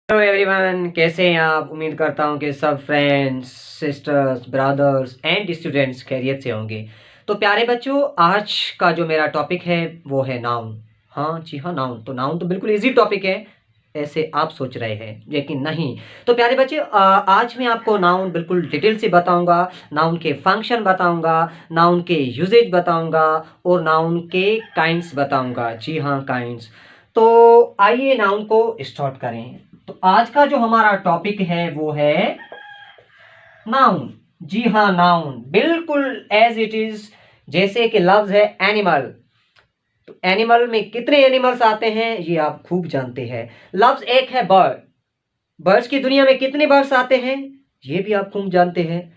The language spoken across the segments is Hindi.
हेलो एवरीवन, कैसे हैं आप। उम्मीद करता हूं कि सब friends, sisters, brothers and students खैरियत से होंगे। तो प्यारे बच्चों, आज का जो मेरा टॉपिक है वो है नाउन। हाँ जी हाँ, नाउन। तो नाउन तो बिल्कुल इजी टॉपिक है, ऐसे आप सोच रहे हैं, लेकिन नहीं। तो प्यारे बच्चे, आज मैं आपको नाउन बिल्कुल डिटेल से बताऊंगा। नाउन के फंक्शन बताऊंगा, नाउन के यूजेज बताऊंगा और नाउन के काइंड्स बताऊंगा। जी हाँ, काइंड्स। तो आइए नाउन को स्टार्ट करें। तो आज का जो हमारा टॉपिक है वो है नाउन। जी हाँ, नाउन बिल्कुल एज इट इज। जैसे कि लफ्ज है एनिमल। तो एनिमल में कितने एनिमल्स आते हैं ये आप खूब जानते हैं। लफ्ज एक है बर्ड। बर्ड्स की दुनिया में कितने बर्ड्स आते हैं ये भी आप खूब जानते हैं।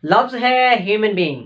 लफ्ज है ह्यूमन बीइंग,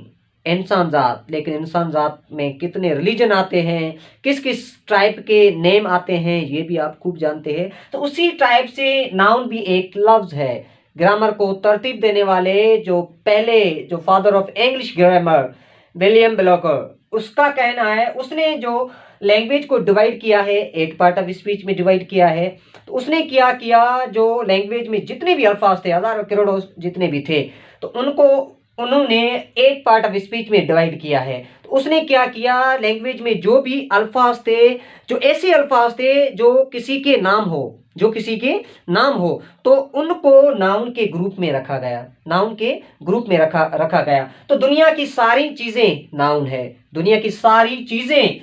इंसान जात। लेकिन इंसान जात में कितने रिलीजन आते हैं, किस किस ट्राइब के नेम आते हैं ये भी आप खूब जानते हैं। तो उसी ट्राइब से नाउन भी एक लफ्ज है। ग्रामर को तरतीब देने वाले जो पहले जो father of English grammar William blocker, उसका कहना है, उसने जो लैंग्वेज को डिवाइड किया है, एट पार्ट ऑफ स्पीच में डिवाइड किया है। तो उसने क्या किया, जो लैंग्वेज में जितने भी अल्फाज थे, हजारों करोड़ों जितने भी थे, तो उनको उन्होंने एक पार्ट ऑफ स्पीच में डिवाइड किया है। तो उसने क्या किया, लैंग्वेज में जो भी अल्फाज थे, जो ऐसे अल्फाज थे जो किसी के नाम हो, जो किसी के नाम हो, तो उनको नाउन के ग्रुप में रखा गया। नाउन के ग्रुप में रखा रखा गया। तो दुनिया की सारी चीजें नाउन है। दुनिया की सारी चीजें,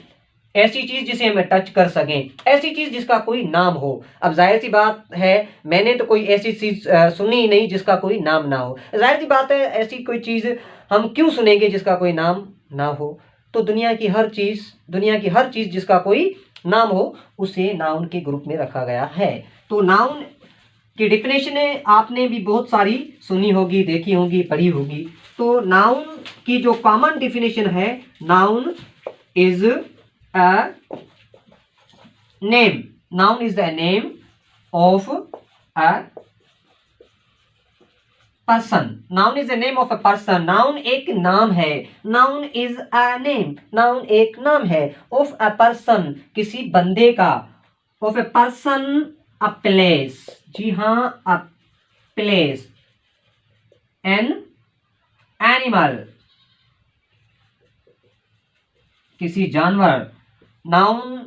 ऐसी चीज जिसे हम टच कर सकें, ऐसी चीज जिसका कोई नाम हो। अब जाहिर सी बात है, मैंने तो कोई ऐसी चीज सुनी ही नहीं जिसका कोई नाम ना हो। जाहिर सी बात है, ऐसी कोई चीज हम क्यों सुनेंगे जिसका कोई नाम ना हो। तो दुनिया की हर चीज, दुनिया की हर चीज जिसका कोई नाम हो, उसे नाउन के ग्रुप में रखा गया है। तो नाउन की डिफिनेशन है, आपने भी बहुत सारी सुनी होगी, देखी होगी, पढ़ी होगी। तो नाउन की जो कॉमन डिफिनेशन है, noun is a name. Noun is the name of a person. Noun is the name of a person. Noun एक नाम है। Noun is a name. Noun एक नाम है of a person, किसी बंदे का। of a person, a place. जी हाँ, a place. an animal, किसी जानवर। नाउन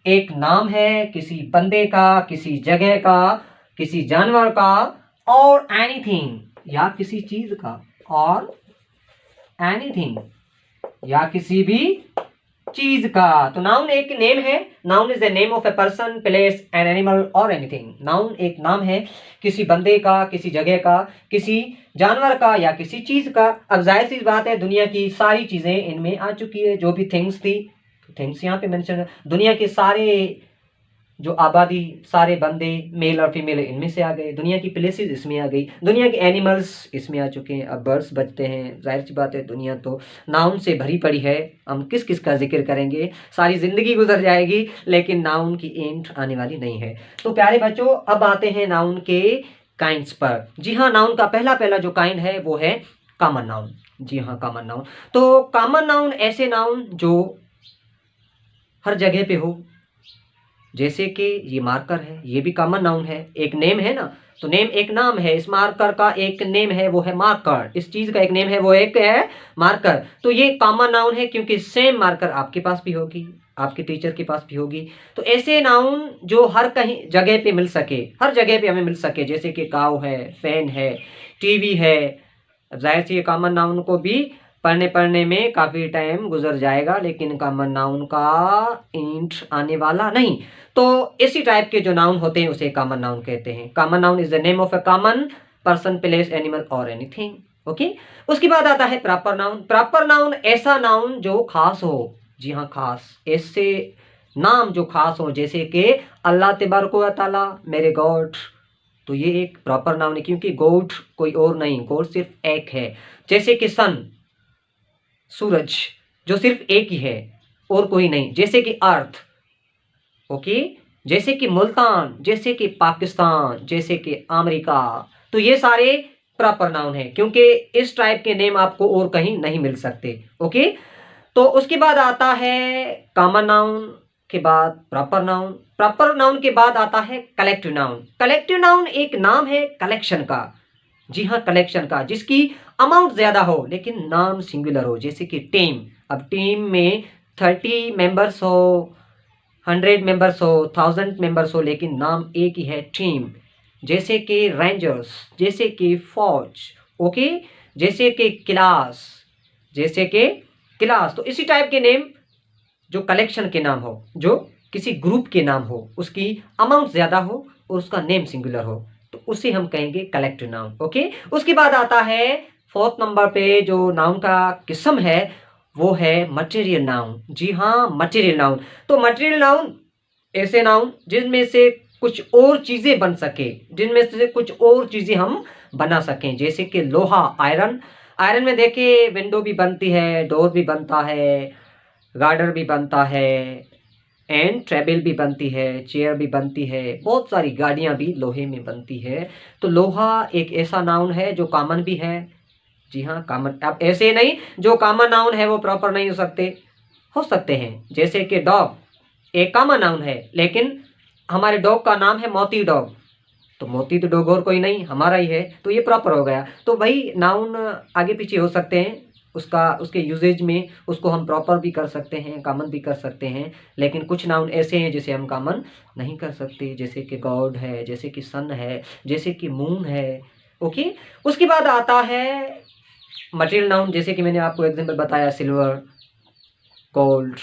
एक नाम है किसी बंदे का, किसी जगह का, किसी जानवर का, और एनीथिंग या किसी चीज का, और एनीथिंग या किसी भी चीज का। तो नाउन एक नेम है। Noun is the name of a person, place, an animal और एनीथिंग। नाउन एक नाम है किसी बंदे का, किसी जगह का, किसी जानवर का या किसी चीज का। अब जाहिर सी बात है, दुनिया की सारी चीजें इनमें आ चुकी है। जो भी थिंग्स थी, थिंग्स यहाँ पे मेंशन है। दुनिया के सारे जो आबादी, सारे बंदे, मेल और फीमेल, इनमें से आ गए। दुनिया की प्लेसेस इसमें आ गई। दुनिया के एनिमल्स इसमें आ चुके हैं। अब बर्ड्स बचते हैं। जाहिर सी बात है, दुनिया तो नाउन से भरी पड़ी है। हम किस किस का जिक्र करेंगे, सारी जिंदगी गुजर जाएगी, लेकिन नाउन की एंड आने वाली नहीं है। तो प्यारे बच्चों, अब आते हैं नाउन के काइंड्स पर। जी हाँ, नाउन का पहला पहला जो काइंड है वो है कॉमन नाउन। जी हाँ, कॉमन नाउन। तो कॉमन नाउन ऐसे नाउन जो हर जगह पे हो। जैसे कि ये मार्कर है, ये भी कॉमन नाउन है, एक नेम है ना। तो नेम एक नाम है, इस मार्कर का एक नेम है वो है मार्कर। इस चीज का एक नेम है वो एक है मार्कर। तो ये कॉमन नाउन है क्योंकि सेम मार्कर आपके पास भी होगी, आपके टीचर के पास भी होगी। तो ऐसे नाउन जो हर कहीं जगह पे मिल सके, हर जगह पे हमें मिल सके, जैसे कि काऊ है, फैन है, टीवी है। जाहिर सी कॉमन नाउन को भी पढ़ने पढ़ने में काफ़ी टाइम गुजर जाएगा, लेकिन कॉमन नाउन का इंट आने वाला नहीं। तो इसी टाइप के जो नाउन होते हैं उसे कॉमन नाउन कहते हैं। Common noun is the name of a common person, place, animal और एनीथिंग। ओके। उसके बाद आता है प्रॉपर नाउन। प्रॉपर नाउन ऐसा नाउन जो खास हो। जी हाँ, खास। ऐसे नाम जो खास हो, जैसे कि अल्लाह तबारक व तआला, मेरे गॉड। तो ये एक प्रॉपर नाउन है क्योंकि गॉड कोई और नहीं, गॉड सिर्फ एक है। जैसे कि सन, सूरज, जो सिर्फ एक ही है और कोई नहीं। जैसे कि अर्थ, ओके। जैसे कि मुल्तान, जैसे कि पाकिस्तान, जैसे कि अमेरिका। तो ये सारे प्रॉपर नाउन है क्योंकि इस टाइप के नेम आपको और कहीं नहीं मिल सकते। ओके। तो उसके बाद आता है कॉमन नाउन के बाद प्रॉपर नाउन। प्रॉपर नाउन के बाद आता है कलेक्टिव नाउन। कलेक्टिव नाउन एक नाम है कलेक्शन का, जी हाँ कलेक्शन का, जिसकी अमाउंट ज्यादा हो लेकिन नाम सिंगुलर हो, जैसे कि टीम। अब टीम में 30 मेंबर्स हो, 100 मेंबर्स हो, 1000 मेंबर्स हो, लेकिन नाम एक ही है टीम। जैसे कि रेंजर्स, जैसे कि फौज, ओके, जैसे कि क्लास, जैसे कि क्लास। तो इसी टाइप के नेम जो कलेक्शन के नाम हो, जो किसी ग्रुप के नाम हो, उसकी अमाउंट ज्यादा हो और उसका नेम सिंगुलर हो, तो उसे हम कहेंगे कलेक्टिव नाउन। ओके, उसके बाद आता है फोर्थ नंबर पे जो नाउन का किस्म है वो है मटेरियल नाउन। जी हाँ, मटेरियल नाउन। तो मटेरियल नाउन ऐसे नाउन जिनमें से कुछ और चीजें बन सके, जिनमें से कुछ और चीजें हम बना सकें, जैसे कि लोहा, आयरन। आयरन में देखिए विंडो भी बनती है, डोर भी बनता है, गार्डर भी बनता है, एंड टेबल भी बनती है, चेयर भी बनती है, बहुत सारी गाड़ियां भी लोहे में बनती है। तो लोहा एक ऐसा नाउन है जो कॉमन भी है। जी हाँ, कॉमन। अब ऐसे नहीं जो कॉमन नाउन है वो प्रॉपर नहीं हो सकते हैं, जैसे कि डॉग एक कॉमन नाउन है, लेकिन हमारे डॉग का नाम है मोती डॉग, तो मोती तो डॉग और कोई नहीं, हमारा ही है, तो ये प्रॉपर हो गया। तो भाई नाउन आगे पीछे हो सकते हैं, उसका उसके यूजेज में उसको हम प्रॉपर भी कर सकते हैं, कॉमन भी कर सकते हैं, लेकिन कुछ नाउन ऐसे हैं जिसे हम कॉमन नहीं कर सकते, जैसे कि गॉड है, जैसे कि सन है, जैसे कि मून है। ओके, उसके बाद आता है मटेरियल नाउन, जैसे कि मैंने आपको एग्जांपल बताया, silver, gold,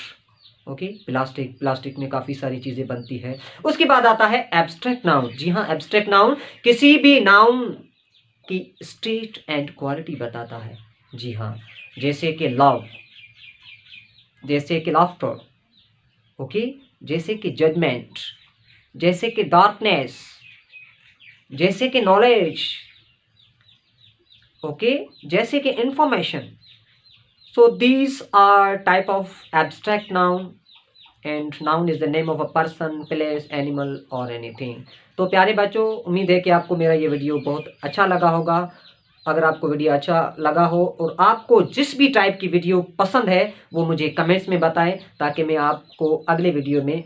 okay, plastic. Plastic में काफ़ी सारी चीज़ें बनती है। उसके बाद आता है एब्स्ट्रैक्ट नाउन। जी हाँ, एब्स्ट्रैक्ट नाउन किसी भी नाउन की स्टेट एंड क्वालिटी बताता है। जी हाँ, जैसे कि लव, जैसे कि लाफ्टर, ओके, जैसे कि जजमेंट, जैसे कि डार्कनेस, जैसे कि नॉलेज, ओके, जैसे कि information. So these are type of abstract noun and noun is the name of a person, place, animal or anything. तो प्यारे बच्चों, उम्मीद है कि आपको मेरा ये वीडियो बहुत अच्छा लगा होगा। अगर आपको वीडियो अच्छा लगा हो और आपको जिस भी टाइप की वीडियो पसंद है वो मुझे कमेंट्स में बताएं, ताकि मैं आपको अगले वीडियो में